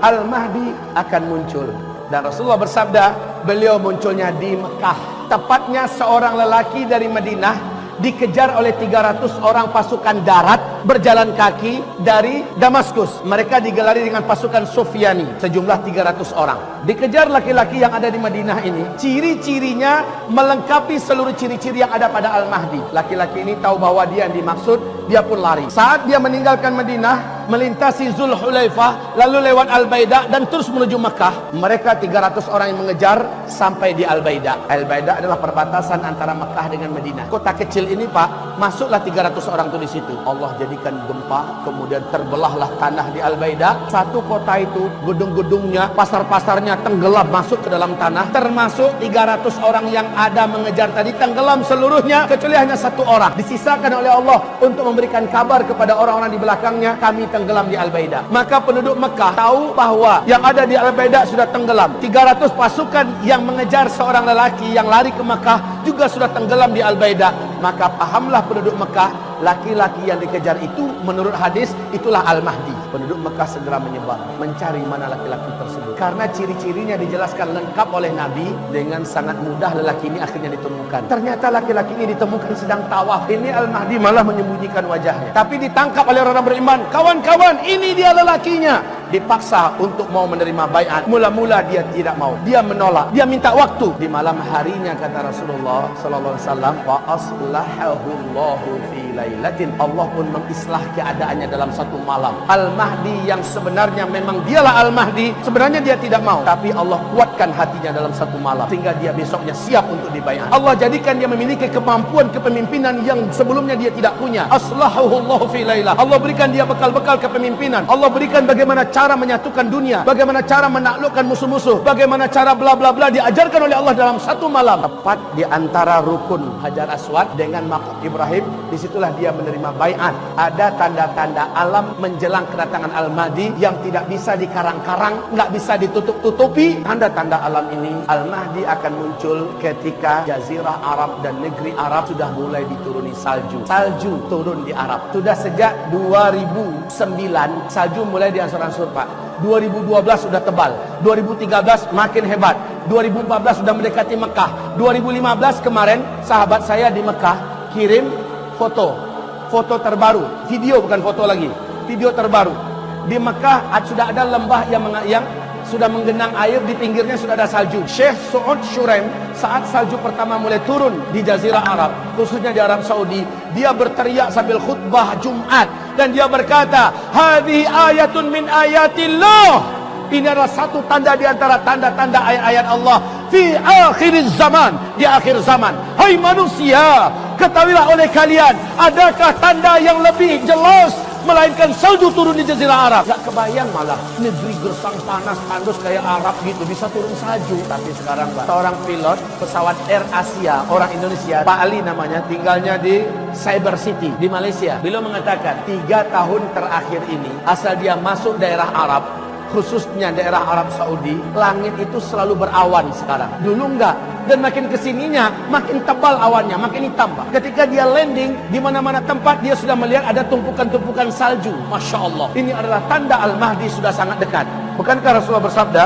Al-Mahdi akan muncul. Dan Rasulullah bersabda, beliau munculnya di Mekah. Tepatnya seorang lelaki dari Madinah dikejar oleh 300 orang pasukan darat berjalan kaki dari Damaskus. Mereka digelari dengan pasukan Sufyani, sejumlah 300 orang. Dikejar laki-laki yang ada di Madinah ini. Ciri-cirinya melengkapi seluruh ciri-ciri yang ada pada Al-Mahdi. Laki-laki ini tahu bahwa dia yang dimaksud, dia pun lari. Saat dia meninggalkan Madinah, melintasi Zulhulaifah, lalu lewat Al-Baida dan terus menuju Mekah. Mereka 300 orang yang mengejar sampai di Al-Baida. Al-Baida adalah perbatasan antara Mekah dengan Madinah. Kota kecil ini, Pak, masuklah 300 orang itu di situ. Allah jadikan gempa, kemudian terbelahlah tanah di Al-Baida. Satu kota itu, gedung-gedungnya, pasar-pasarnya tenggelam masuk ke dalam tanah. Termasuk 300 orang yang ada mengejar tadi tenggelam seluruhnya, kecuali hanya satu orang disisakan oleh Allah untuk memberikan kabar kepada orang-orang di belakangnya, kami tenggelam di Al-Baida. Maka penduduk Mekah tahu bahwa yang ada di Al-Baida sudah tenggelam. 300 pasukan yang mengejar seorang lelaki yang lari ke Mekah juga sudah tenggelam di Al-Baida. Maka pahamlah penduduk Mekah, laki-laki yang dikejar itu menurut hadis itulah Al-Mahdi. Penduduk Mekah segera menyebar mencari mana laki-laki tersebut. Karena ciri-cirinya dijelaskan lengkap oleh Nabi, dengan sangat mudah lelaki ini akhirnya ditemukan. Ternyata laki-laki ini ditemukan sedang tawaf. Ini Al-Mahdi malah menyembunyikan wajahnya. Tapi ditangkap oleh orang beriman. Kawan-kawan, ini dia lelakinya. Dipaksa untuk mau menerima baiat. Mula-mula dia tidak mau, dia menolak, dia minta waktu. Di malam harinya kata Rasulullah sallallahu alaihi wasallam, wa aslahahu Allahu fi lailatin. Allah pun mengislah keadaannya dalam satu malam. Al-Mahdi yang sebenarnya memang dialah Al-Mahdi, sebenarnya dia tidak mau, tapi Allah kuatkan hatinya dalam satu malam sehingga dia besoknya siap untuk dibaiat. Allah jadikan dia memiliki kemampuan kepemimpinan yang sebelumnya dia tidak punya. Aslahahu Allahu fi lailah. Allah berikan dia bekal-bekal kepemimpinan. Allah berikan bagaimana cara menyatukan dunia, bagaimana cara menaklukkan musuh-musuh, bagaimana cara bla bla bla, diajarkan oleh Allah dalam satu malam. Tepat di antara rukun Hajar Aswad dengan Maqam Ibrahim, disitulah dia menerima baiat. Ada tanda-tanda alam menjelang kedatangan Al-Mahdi yang tidak bisa dikarang-karang, nggak bisa ditutup-tutupi. Tanda-tanda alam ini, Al-Mahdi akan muncul ketika Jazirah Arab dan negeri Arab sudah mulai dituruni salju. Salju turun di Arab. Sudah sejak 2009 salju mulai diansur-ansur, Pak. 2012 sudah tebal, 2013 makin hebat, 2014 sudah mendekati Mekah, 2015 kemarin sahabat saya di Mekah kirim foto terbaru, video bukan foto lagi, video terbaru. Di Mekah sudah ada lembah yang sudah menggenang air, di pinggirnya sudah ada salju. Syekh Saud Shuraim saat salju pertama mulai turun di Jazirah Arab, khususnya di Arab Saudi, dia berteriak sambil khutbah Jumat dan dia berkata, "Hadhihi ayatun min ayatillah." Ini adalah satu tanda di antara tanda-tanda ayat-ayat Allah fi akhiriz zaman, di akhir zaman. Hai manusia, ketahuilah oleh kalian, adakah tanda yang lebih jelas melainkan salju turun di Jazirah Arab? Gak kebayang malah negeri gersang panas tandus kayak Arab gitu bisa turun salju. Tapi sekarang, Pak, seorang pilot pesawat Air Asia, orang Indonesia, Pak Ali namanya, tinggalnya di Cyber City di Malaysia. Beliau mengatakan 3 tahun terakhir ini asal dia masuk daerah Arab, khususnya daerah Arab Saudi, langit itu selalu berawan sekarang. Dulu enggak. Dan makin kesininya, makin tebal awannya, makin hitam, Pak. Ketika dia landing, di mana-mana tempat dia sudah melihat ada tumpukan-tumpukan salju. Masya Allah. Ini adalah tanda Al-Mahdi sudah sangat dekat. Bukankah Rasulullah bersabda,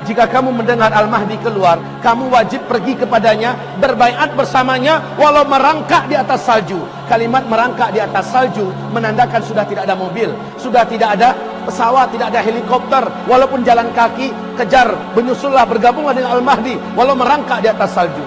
jika kamu mendengar Al-Mahdi keluar, kamu wajib pergi kepadanya, berbaiat bersamanya, walau merangkak di atas salju. Kalimat merangkak di atas salju menandakan sudah tidak ada mobil, sudah tidak ada pesawat, tidak ada helikopter, walaupun jalan kaki, kejar, menyusullah, bergabunglah dengan Al-Mahdi, walau merangkak di atas salju.